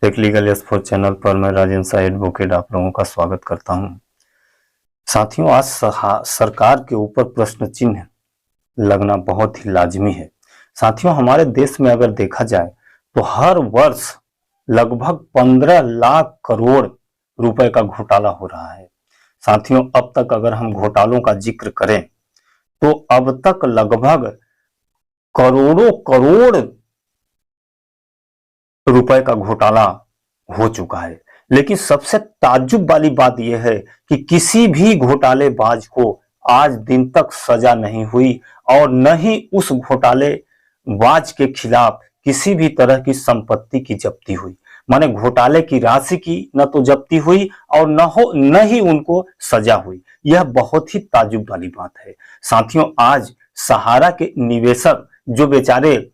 Take legal S4 channel पर मैं Rajendra Shah advocate आप लोगों का स्वागत करता हूं। साथियों, आज सरकार के ऊपर प्रश्न चिन्ह लगना बहुत ही लाजमी है। साथियों, हमारे देश में अगर देखा जाए तो हर वर्ष लगभग 15 लाख करोड़ रुपए का घोटाला हो रहा है। साथियों, अब तक अगर हम घोटालों का जिक्र करें तो अब तक लगभग करोड़ों करोड़ रुपए का घोटाला हो चुका है। लेकिन सबसे ताज्जुब वाली बात यह है कि किसी भी घोटालेबाज को आज दिन तक सजा नहीं हुई और न ही उस घोटालेबाज के खिलाफ किसी भी तरह की संपत्ति की जब्ती हुई। माने घोटाले की राशि की न तो जब्ती हुई और न ही उनको सजा हुई। यह बहुत ही ताज्जुब वाली बात है। साथियों, आज सहारा के निवेशक जो बेचारे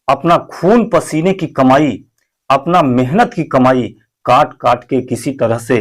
अपना खून पसीने की कमाई, अपना मेहनत की कमाई काट काट के किसी तरह से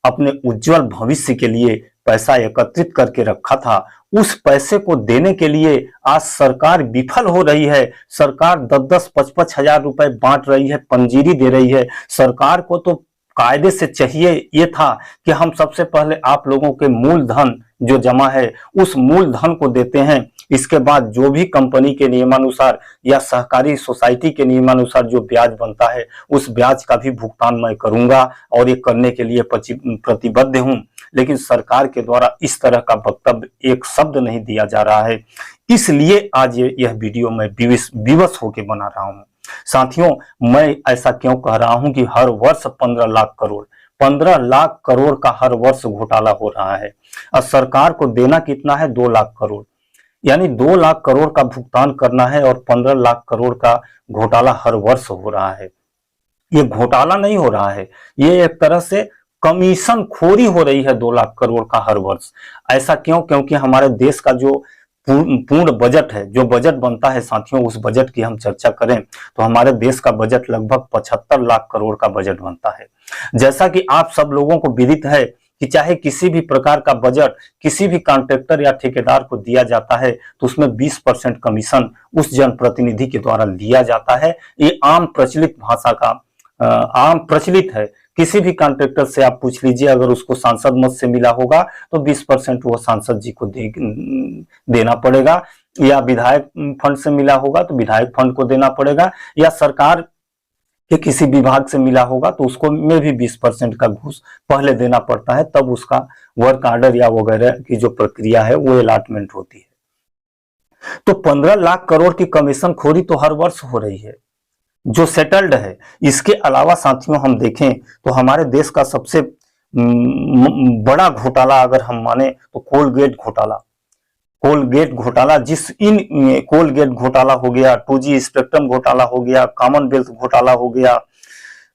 अपने उज्जवल भविष्य के लिए पैसा एकत्रित करके रखा था, उस पैसे को देने के लिए आज सरकार विफल हो रही है। सरकार 10-10, 55 हजार रुपए बांट रही है, पंजीरी दे रही है। सरकार को तो कायदे से चाहिए ये था कि हम सबसे पहले आप लोगों के मूलधन जो जमा है उस मूलधन को देते हैं, इसके बाद जो भी कंपनी के नियमानुसार या सहकारी सोसाइटी के नियमानुसार जो ब्याज बनता है उस ब्याज का भी भुगतान मैं करूंगा और ये करने के लिए प्रतिबद्ध हूं। लेकिन सरकार के द्वारा इस तरह का वक्तव्य एक शब्द नहीं दिया जा रहा है, इसलिए आज यह वीडियो मैं विवश होकर बना रहा हूं। साथियों, मैं ऐसा क्यों कह रहा हूं कि हर वर्ष 15 लाख करोड़ का हर वर्ष घोटाला हो रहा है और सरकार को देना कितना है? 2 लाख करोड़, यानी 2 लाख करोड़ का भुगतान करना है और 15 लाख करोड़ का घोटाला हर वर्ष हो रहा है। ये घोटाला नहीं हो रहा है, ये एक तरह से कमीशन खोरी हो रही है 2 लाख करोड़ का हर वर्ष। ऐसा क्यों? क्योंकि हमारे देश का जो पूर्ण बजट है, जो बजट बनता है, साथियों उस बजट की हम चर्चा करें तो हमारे देश का बजट लगभग 75 लाख करोड़ का बजट बनता है। जैसा कि आप सब लोगों को विदित है कि चाहे किसी भी प्रकार का बजट किसी भी कॉन्ट्रैक्टर या ठेकेदार को दिया जाता है तो उसमें 20% कमीशन उस जनप्रतिनिधि के द्वारा लिया जाता है। ये आम प्रचलित भाषा का आम प्रचलित है। किसी भी कॉन्ट्रैक्टर से आप पूछ लीजिए, अगर उसको सांसद मत से मिला होगा तो 20% वो सांसद जी को देना पड़ेगा, या विधायक फंड से मिला होगा तो विधायक फंड को देना पड़ेगा, या सरकार के किसी विभाग से मिला होगा तो उसको में भी 20% का घूस पहले देना पड़ता है, तब उसका वर्क ऑर्डर या वगैरह की जो प्रक्रिया है वो अलॉटमेंट होती है। तो 15 लाख करोड़ की कमीशन खोरी तो हर वर्ष हो रही है जो सेटल्ड है। इसके अलावा साथियों हम देखें तो हमारे देश का सबसे बड़ा घोटाला अगर हम माने तो कोलगेट घोटाला। कोलगेट घोटाला, कोलगेट घोटाला हो गया, 2G स्पेक्ट्रम घोटाला हो गया, कॉमनवेल्थ घोटाला हो गया,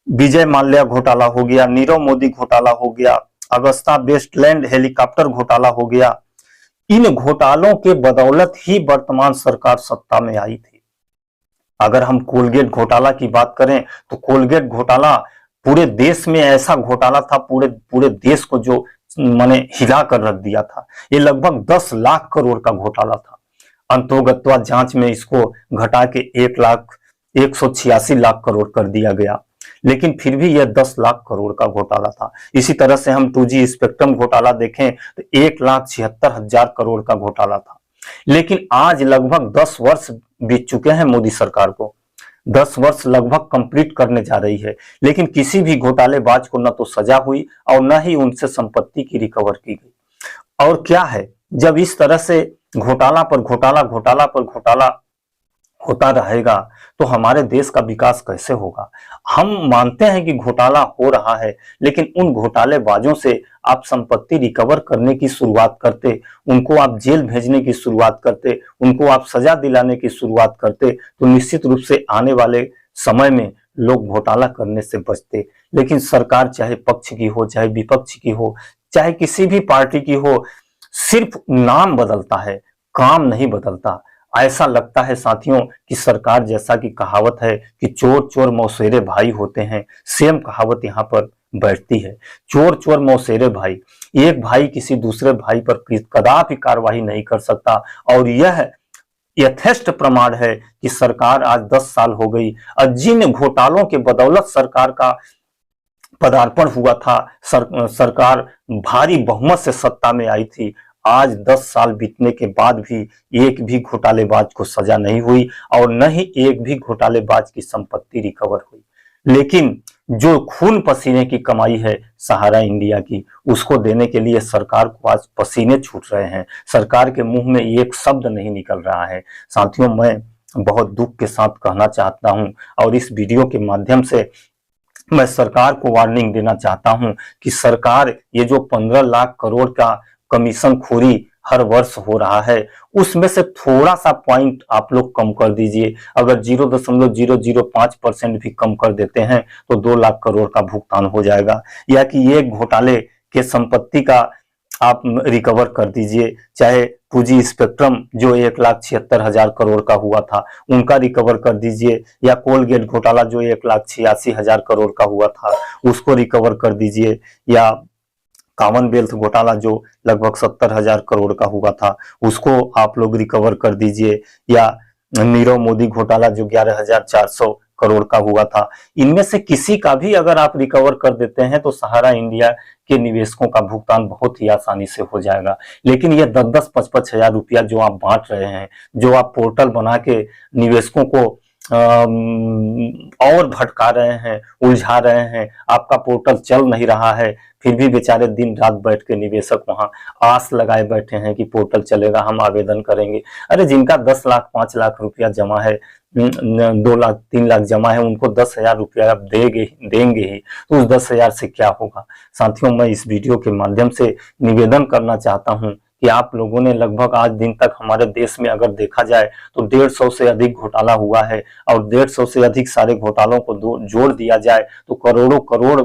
विजय माल्या घोटाला हो गया, नीरव मोदी घोटाला हो गया, अगस्ता वेस्टलैंड हेलीकॉप्टर घोटाला हो गया। इन घोटालों के बदौलत ही वर्तमान सरकार सत्ता में आई थी। अगर हम कोलगेट घोटाला की बात करें तो कोलगेट घोटाला पूरे देश में ऐसा घोटाला था, पूरे देश को जो माने हिला कर रख दिया था। ये लगभग 10 लाख करोड़ का घोटाला था। अंतोगत्वा जांच में इसको घटा के 1,186 लाख करोड़ कर दिया गया, लेकिन फिर भी यह 10 लाख करोड़ का घोटाला था। इसी तरह से हम 2G स्पेक्ट्रम घोटाला देखें तो 1,76,000 करोड़ का घोटाला था। लेकिन आज लगभग 10 वर्ष बीत चुके हैं मोदी सरकार को, 10 वर्ष लगभग कंप्लीट करने जा रही है, लेकिन किसी भी घोटालेबाज को न तो सजा हुई और न ही उनसे संपत्ति की रिकवर की गई। और क्या है, जब इस तरह से घोटाला पर घोटाला, घोटाला पर घोटाला होता रहेगा तो हमारे देश का विकास कैसे होगा? हम मानते हैं कि घोटाला हो रहा है, लेकिन उन घोटालेबाजों से आप संपत्ति रिकवर करने की शुरुआत करते, उनको आप जेल भेजने की शुरुआत करते, उनको आप सजा दिलाने की शुरुआत करते तो निश्चित रूप से आने वाले समय में लोग घोटाला करने से बचते। लेकिन सरकार चाहे पक्ष की हो, चाहे विपक्ष की हो, चाहे किसी भी पार्टी की हो, सिर्फ नाम बदलता है, काम नहीं बदलता। ऐसा लगता है साथियों कि सरकार, जैसा कि कहावत है कि चोर चोर मौसेरे भाई होते हैं, सेम कहावत यहाँ पर बैठती है। चोर चोर मौसेरे भाई, एक भाई किसी दूसरे भाई पर कदापि कार्रवाई नहीं कर सकता, और यह यथेष्ट प्रमाण है कि सरकार आज 10 साल हो गई और जिन घोटालों के बदौलत सरकार का पदार्पण हुआ था, सरकार भारी बहुमत से सत्ता में आई थी, आज 10 साल बीतने के बाद भी एक भी घोटालेबाज को सजा नहीं हुई और न ही एक भी घोटालेबाज की संपत्ति रिकवर हुई। लेकिन जो खून पसीने की कमाई है सहारा इंडिया की, उसको देने के लिए सरकार को आज पसीने छूट रहे हैं, सरकार के मुंह में एक शब्द नहीं निकल रहा है। साथियों, मैं बहुत दुख के साथ कहना चाहता हूं और इस वीडियो के माध्यम से मैं सरकार को वार्निंग देना चाहता हूं कि सरकार ये जो 15 लाख करोड़ का कमीशन खोरी हर वर्ष हो रहा है, उसमें से थोड़ा सा पॉइंट आप लोग कम कर दीजिए। अगर 0.005% भी कम कर देते हैं तो 2 लाख करोड़ का भुगतान हो जाएगा, या कि ये घोटाले के संपत्ति का आप रिकवर कर दीजिए। चाहे 2G स्पेक्ट्रम जो 1,76,000 करोड़ का हुआ था उनका रिकवर कर दीजिए, या कोलगेट घोटाला जो 1,86,000 करोड़ का हुआ था उसको रिकवर कर दीजिए, या कॉमनवेल्थ घोटाला जो लगभग 70,000 करोड़ का हुआ था उसको आप लोग रिकवर कर दीजिए, या नीरव मोदी घोटाला जो 11,400 करोड़ का हुआ था। इनमें से किसी का भी अगर आप रिकवर कर देते हैं तो सहारा इंडिया के निवेशकों का भुगतान बहुत ही आसानी से हो जाएगा। लेकिन ये 10-10, 55 हजार रुपया जो आप बांट रहे हैं, जो आप पोर्टल बना के निवेशकों को और भटका रहे हैं, उलझा रहे हैं, आपका पोर्टल चल नहीं रहा है, फिर भी बेचारे दिन रात बैठ के निवेशक वहां आस लगाए बैठे हैं कि पोर्टल चलेगा, हम आवेदन करेंगे। अरे जिनका 10 लाख 5 लाख रुपया जमा है, 2 लाख 3 लाख जमा है, उनको 10,000 रुपया आप देंगे ही, तो उस 10,000 से क्या होगा। साथियों, मैं इस वीडियो के माध्यम से निवेदन करना चाहता हूं कि आप लोगों ने लगभग आज दिन तक हमारे देश में अगर देखा जाए तो 150 से अधिक घोटाला हुआ है, और 150 से अधिक सारे घोटालों को जोड़ दिया जाए तो करोड़ों करोड़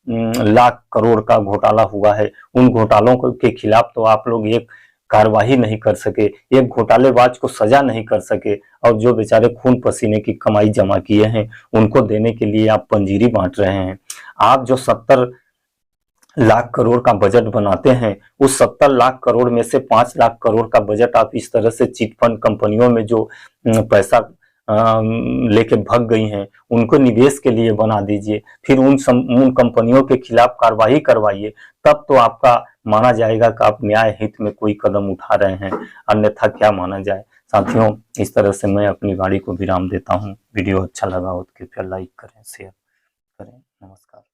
लाख करोड़ का घोटाला हुआ है। उन घोटालों के खिलाफ तो आप लोग एक कार्रवाई नहीं कर सके, एक घोटालेबाज को सजा नहीं कर सके, और जो बेचारे खून पसीने की कमाई जमा किए हैं उनको देने के लिए आप पंजीरी बांट रहे हैं। आप जो 70 लाख करोड़ का बजट बनाते हैं, उस 70 लाख करोड़ में से 5 लाख करोड़ का बजट आप इस तरह से चिट फंड कंपनियों में जो पैसा लेके भाग गई हैं उनको निवेश के लिए बना दीजिए, फिर उन कंपनियों के खिलाफ कार्रवाई करवाइए, तब तो आपका माना जाएगा कि आप न्याय हित में कोई कदम उठा रहे हैं, अन्यथा क्या माना जाए। साथियों, इस तरह से मैं अपनी गाड़ी को विराम देता हूं। वीडियो अच्छा लगा हो तो कृपया लाइक करें, शेयर करें। नमस्कार।